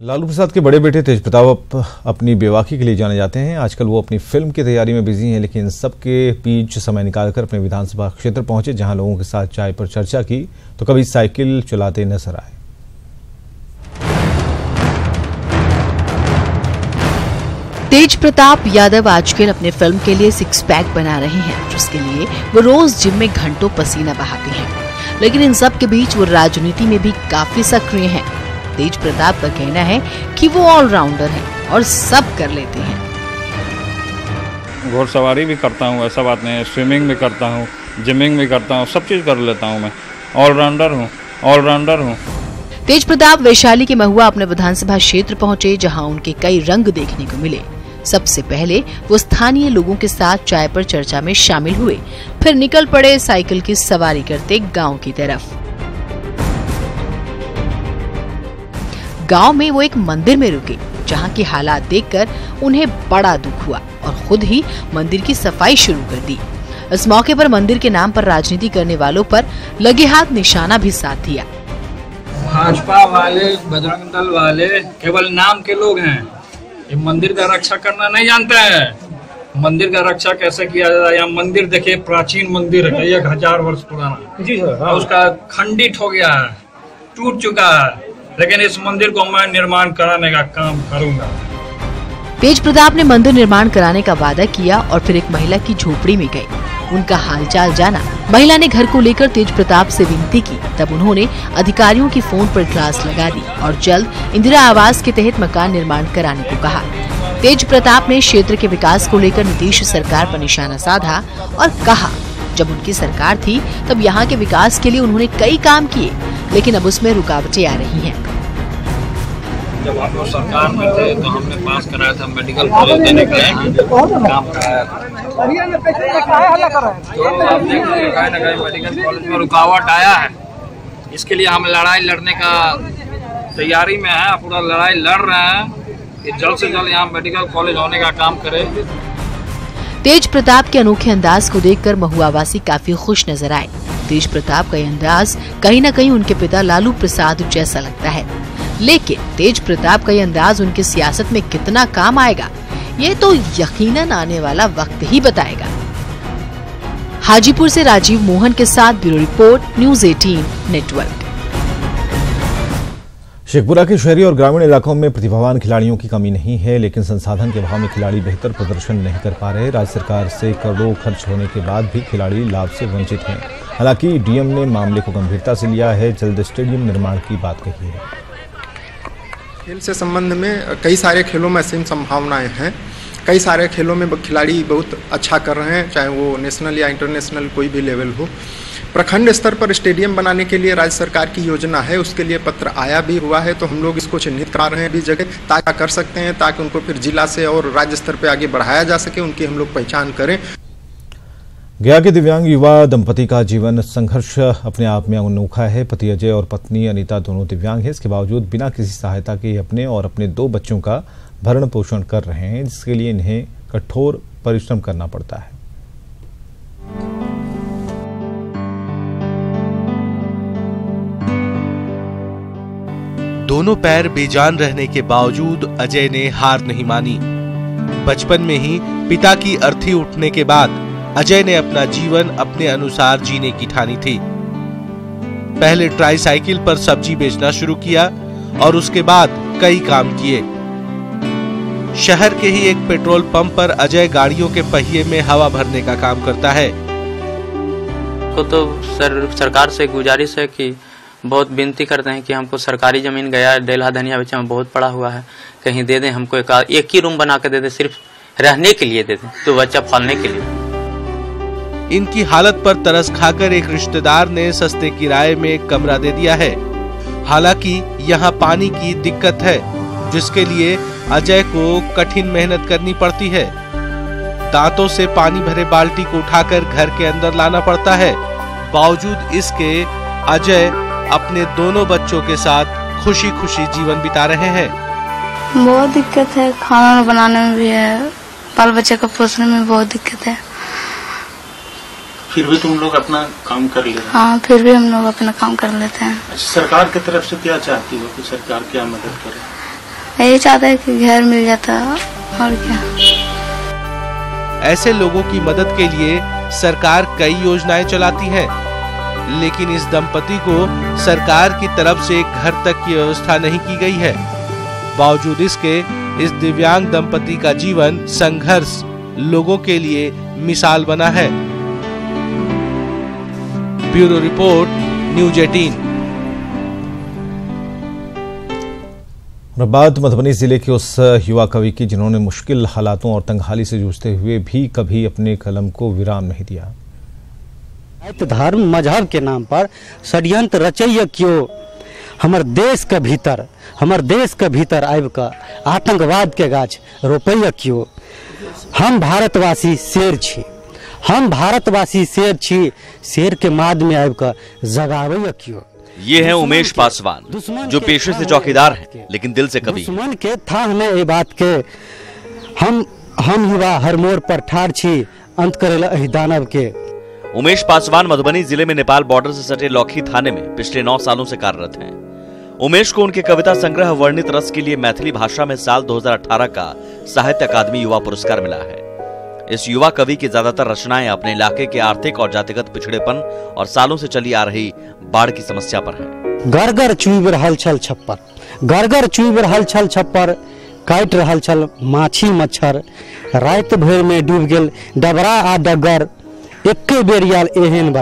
लालू प्रसाद के बड़े बेटे तेज प्रताप अपनी बेवाकी के लिए जाने जाते हैं। आजकल वो अपनी फिल्म की तैयारी में बिजी हैं, लेकिन सबके बीच समय निकालकर अपने विधानसभा क्षेत्र पहुंचे, जहां लोगों के साथ चाय पर चर्चा की तो कभी साइकिल चलाते नजर आए। तेज प्रताप यादव आजकल अपने फिल्म के लिए सिक्स पैक बना रहे हैं, जिसके लिए वो रोज जिम में घंटों पसीना बहाते हैं। लेकिन इन सब के बीच वो राजनीति में भी काफी सक्रिय हैं। तेज प्रताप का कहना है कि वो ऑलराउंडर हैं और सब कर लेते हैं। घोड़सवारी भी करता हूँ, ऐसा बात नहीं है। स्विमिंग भी करता हूँ, जिमिंग भी करता हूँ, सब चीज कर लेता हूँ। मैं ऑलराउंडर हूँ। तेज प्रताप वैशाली के महुआ अपने विधानसभा क्षेत्र पहुंचे, जहां उनके कई रंग देखने को मिले। सबसे पहले वो स्थानीय लोगों के साथ चाय पर चर्चा में शामिल हुए, फिर निकल पड़े साइकिल की सवारी करते गांव की तरफ। गांव में वो एक मंदिर में रुके, जहां के हालात देखकर उन्हें बड़ा दुख हुआ और खुद ही मंदिर की सफाई शुरू कर दी। इस मौके पर मंदिर के नाम पर राजनीति करने वालों पर लगे हाथ निशाना भी साध दिया। भाजपा वाले, बजरंग दल वाले केवल नाम के लोग हैं। ये मंदिर का रक्षा करना नहीं जानते हैं। मंदिर का रक्षा कैसे किया जाता है? यहाँ मंदिर देखिए, प्राचीन मंदिर है, 1000 वर्ष पुराना जी सर। उसका खंडित हो गया है, टूट चुका है, लेकिन इस मंदिर को मैं निर्माण कराने का काम करूंगा। तेज प्रताप ने मंदिर निर्माण कराने का वादा किया और फिर एक महिला की झोपड़ी में गए, उनका हालचाल जाना। महिला ने घर को लेकर तेज प्रताप से विनती की, तब उन्होंने अधिकारियों की फोन पर क्लास लगा दी और जल्द इंदिरा आवास के तहत मकान निर्माण कराने को कहा। तेज प्रताप ने क्षेत्र के विकास को लेकर नीतीश सरकार पर निशाना साधा और कहा, जब उनकी सरकार थी तब यहाँ के विकास के लिए उन्होंने कई काम किए, लेकिन अब उसमें रुकावटें आ रही हैं। जब हम लोग सरकार में थे तो हमने पास कराया था मेडिकल कॉलेज देने का काम कराया था। तो आप देख लीजिए, कहीं न कहीं मेडिकल कॉलेज में रुकावट आया है। इसके लिए हम लड़ाई लड़ने का तैयारी में है, पूरा लड़ाई लड़ रहे हैं कि जल्द से जल्द यहाँ मेडिकल कॉलेज होने का काम करें। तेज प्रताप के अनोखे अंदाज को देखकर महुआवासी काफी खुश नजर आए। तेज प्रताप का यह अंदाज कहीं न कहीं उनके पिता लालू प्रसाद जैसा लगता है, लेकिन तेज प्रताप का यह अंदाज उनकी सियासत में कितना काम आएगा, ये तो यकीनन आने वाला वक्त ही बताएगा। हाजीपुर से राजीव मोहन के साथ bureau report, news 18 network. Sheikhpura के शहरी और ग्रामीण इलाकों में प्रतिभावान खिलाड़ियों की कमी नहीं है, लेकिन संसाधन के अभाव में खिलाड़ी बेहतर प्रदर्शन नहीं कर पा रहे। राज्य सरकार से करोड़ों खर्च होने के बाद भी खिलाड़ी लाभ से वंचित हैं। हालांकि डीएम ने मामले को गंभीरता से लिया है, जल्द स्टेडियम निर्माण की बात कही है। खेल से संबंध में कई सारे खेलों में असीम संभावनाएं हैं। कई सारे खेलों में खिलाड़ी बहुत अच्छा कर रहे हैं, चाहे वो नेशनल या इंटरनेशनल कोई भी लेवल हो। प्रखंड स्तर पर स्टेडियम बनाने के लिए राज्य सरकार की योजना है, उसके लिए पत्र आया भी हुआ है, तो हम लोग इसको चिन्हित करा रहे हैं भी जगह, ताकि कर सकते हैं, ताकि उनको फिर जिला से और राज्य स्तर पर आगे बढ़ाया जा सके, उनकी हम लोग पहचान करें। गया के दिव्यांग युवा दंपति का जीवन संघर्ष अपने आप में अनोखा है। पति अजय और पत्नी अनीता दोनों दिव्यांग हैं। इसके बावजूद बिना किसी सहायता के अपने और अपने 2 बच्चों का भरण पोषण कर रहे हैं, जिसके लिए इन्हें कठोर परिश्रम करना पड़ता है। दोनों पैर बेजान रहने के बावजूद अजय ने हार नहीं मानी। बचपन में ही पिता की अर्थी उठने के बाद अजय ने अपना जीवन अपने अनुसार जीने की ठानी थी। पहले ट्राईसाइकिल पर सब्जी बेचना शुरू किया और उसके बाद कई काम किए। शहर के ही एक पेट्रोल पंप पर अजय गाड़ियों के पहिए में हवा भरने का काम करता है। तो सरकार से गुजारिश है कि बहुत विनती करते हैं कि हमको सरकारी जमीन गया डेल्हा धनिया बेचा में बहुत पड़ा हुआ है, कहीं दे दें हमको, एक ही रूम बना के दे दें, सिर्फ रहने के लिए दे दें, तो बच्चा पालने के लिए। इनकी हालत पर तरस खाकर एक रिश्तेदार ने सस्ते किराए में एक कमरा दे दिया है। हालांकि यहाँ पानी की दिक्कत है, जिसके लिए अजय को कठिन मेहनत करनी पड़ती है। दांतों से पानी भरे बाल्टी को उठाकर घर के अंदर लाना पड़ता है। बावजूद इसके अजय अपने दोनों बच्चों के साथ खुशी खुशी जीवन बिता रहे हैं। बहुत दिक्कत है, खाना बनाने में भी है, बाल बच्चे का पोषण में बहुत दिक्कत है। फिर भी तुम लोग अपना काम कर ले रहे हैं? हाँ, फिर भी हम लोग अपना काम कर लेते हैं। अच्छा, सरकार की तरफ से क्या चाहती हो कि सरकार क्या मदद करे? यही चाहते हैं कि घर मिल जाता और क्या। ऐसे लोगों की मदद के लिए सरकार कई योजनाएं चलाती है, लेकिन इस दंपति को सरकार की तरफ से घर तक की व्यवस्था नहीं की गई है। बावजूद इसके इस दिव्यांग दंपति का जीवन संघर्ष लोगों के लिए मिसाल बना है। Bureau report, news 18। बात मधुबनी जिले के उस युवा कवि की जिन्होंने मुश्किल हालातों और तंगहाली से जूझते हुए भी कभी अपने कलम को विराम नहीं दिया। धर्म मजहब के नाम पर षड्यंत्र रचैया क्यों हमर देश के भीतर आबि कऽ आतंकवाद के गाछ रोपैया क्यों। हम भारतवासी शेर छी, शेर के माद में आबि कऽ जगावैया क्यों। ये है उमेश पासवान, जो पेशे से चौकीदार हैं, लेकिन दिल से कवि। दुश्मन के था हमें ये बात के हम युवा हर मोड़ पर ठाड़ छी, अंत करेला एहि दानव के। उमेश पासवान मधुबनी जिले में नेपाल बॉर्डर से सटे लौखी थाने में पिछले 9 सालों से कार्यरत हैं। उमेश को उनके कविता संग्रह वर्णित रस के लिए मैथिली भाषा में साल 2018 का साहित्य अकादमी युवा पुरस्कार मिला है। इस युवा कवि की ज्यादातर रचनाएं अपने इलाके के आर्थिक और जातिगत पिछड़ेपन और सालों से चली आ रही बाढ़ की समस्या पर है। गरगर चुइब रहल छल छप्पर, काट रहल छल माछी मच्छर, रात भर में डूब गेल डबरा आ डगर, एके बेर आयल एहन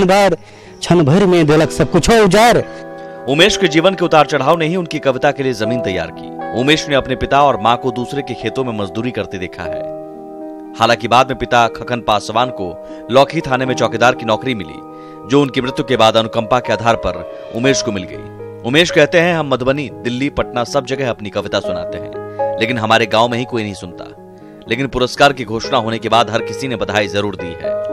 बाढ़, क्षण भर में देलक सब कुछ उजाड़। उमेश के जीवन के उतार चढ़ाव ने ही उनकी कविता के लिए जमीन तैयार की। उमेश ने अपने पिता और मां को दूसरे के खेतों में मजदूरी करते देखा है। हालांकि बाद में पिता खखन पासवान को लौखी थाने में चौकीदार की नौकरी मिली, जो उनकी मृत्यु के बाद अनुकंपा के आधार पर उमेश को मिल गई। उमेश कहते हैं, हम मधुबनी, दिल्ली, पटना सब जगह अपनी कविता सुनाते हैं, लेकिन हमारे गांव में ही कोई नहीं सुनता। लेकिन पुरस्कार की घोषणा होने के बाद हर किसी ने बधाई जरूर दी है।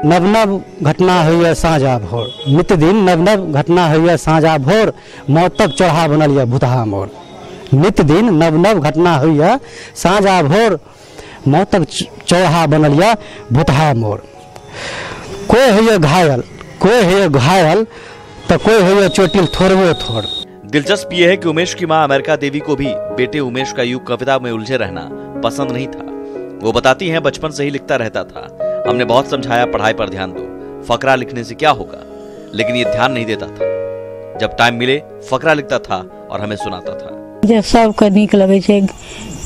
नव नव घटना होइए साँझा भोर, नित दिन नव घटना होइए साँझा भोर, मौतक चढ़ा बनल ये भुतहा मोर। नित दिन नव घटना होइए साँझा भोर, मौतक चढ़ा बनल ये भुतहा मोर। कोई होइए घायल तो कोई होइए चोटिल थोड़बो थोड़। दिलचस्प ये है कि उमेश की मां अमेरिका देवी को भी बेटे उमेश का युग कविता में उलझे रहना पसंद नहीं था। वो बताती हैं, बचपन से ही लिखता रहता था। हमने बहुत समझाया, पढ़ाई पर ध्यान दो, फकरा लिखने से क्या होगा, लेकिन ये ध्यान नहीं देता था। जब टाइम मिले फकरा लिखता था और हमें सुनाता था। जब सबके नीक लगे छे,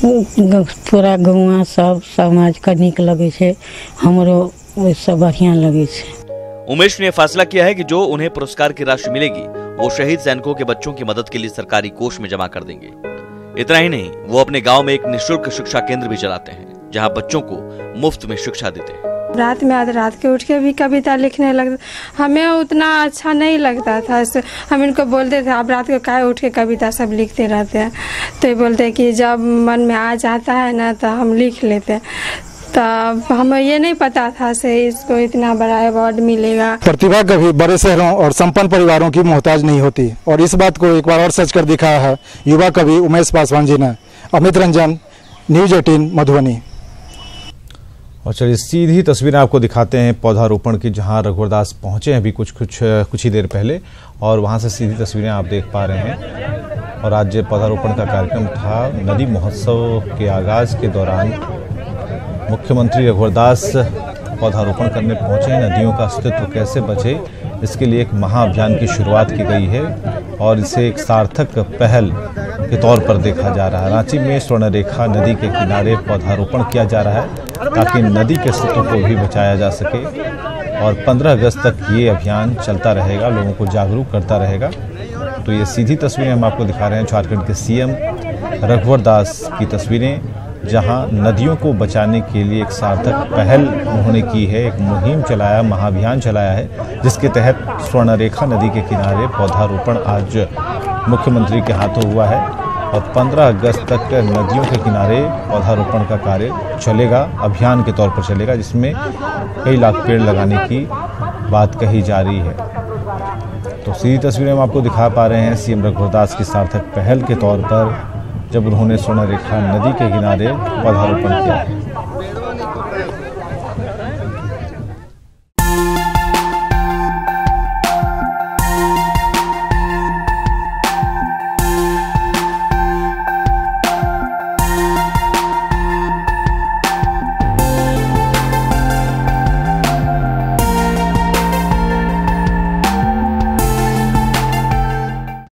पूरा गाँव सब समाज के नीक लगे छे, हमरो ओइसे बढ़िया लगे छे। उमेश ने फैसला किया है कि जो उन्हें पुरस्कार की राशि मिलेगी वो शहीद सैनिकों के बच्चों की मदद के लिए सरकारी कोष में जमा कर देंगे। इतना ही नहीं, वो अपने गांव में एक निःशुल्क शिक्षा केंद्र भी चलाते हैं, जहां बच्चों को मुफ्त में शिक्षा देते हैं। रात में आधी रात के उठ के भी कविता लिखने लगता। हमें उतना अच्छा नहीं लगता था, हम इनको बोलते थे आप रात को काहे उठ के कविता सब लिखते रहते हैं, तो ये बोलते कि जब मन में आ जाता है ना तो हम लिख लेते हैं। तब हमें ये नहीं पता था से इसको इतना बड़ा अवार्ड मिलेगा। प्रतिभा कभी बड़े शहरों और संपन्न परिवारों की मोहताज नहीं होती, और इस बात को एक बार और सच कर दिखाया है युवा कवि उमेश पासवान जी ने। अमित रंजन, न्यूज 18 मधुबनी। और चलिए सीधी तस्वीरें आपको दिखाते हैं पौधारोपण की, जहां रघुवरदास पहुंचे हैं अभी कुछ ही देर पहले, और वहां से सीधी तस्वीरें आप देख पा रहे हैं। और आज पौधारोपण का कार्यक्रम था। नदी महोत्सव के आगाज के दौरान मुख्यमंत्री रघुवरदास पौधारोपण करने पहुंचे हैं। नदियों का अस्तित्व कैसे बचे, इसके लिए एक महाअभियान की शुरुआत की गई है और इसे एक सार्थक पहल के तौर पर देखा जा रहा है। रांची में स्वर्णरेखा नदी के किनारे पौधारोपण किया जा रहा है ताकि नदी के अस्तित्व को भी बचाया जा सके, और 15 अगस्त तक ये अभियान चलता रहेगा, लोगों को जागरूक करता रहेगा। तो ये सीधी तस्वीरें हम आपको दिखा रहे हैं झारखंड के सीएम रघुवरदास की तस्वीरें, जहां नदियों को बचाने के लिए एक सार्थक पहल उन्होंने की है, एक मुहिम चलाया, महाअभियान चलाया है, जिसके तहत स्वर्णरेखा नदी के किनारे पौधारोपण आज मुख्यमंत्री के हाथों हुआ है। और 15 अगस्त तक नदियों के किनारे पौधारोपण का कार्य चलेगा, अभियान के तौर पर चलेगा, जिसमें कई लाख पेड़ लगाने की बात कही जा रही है। तो सीधी तस्वीरें हम आपको दिखा पा रहे हैं सीएम रघुवरदास की सार्थक पहल के तौर पर, जब उन्होंने स्वर्णरेखा नदी के किनारे पौधारोपण किया।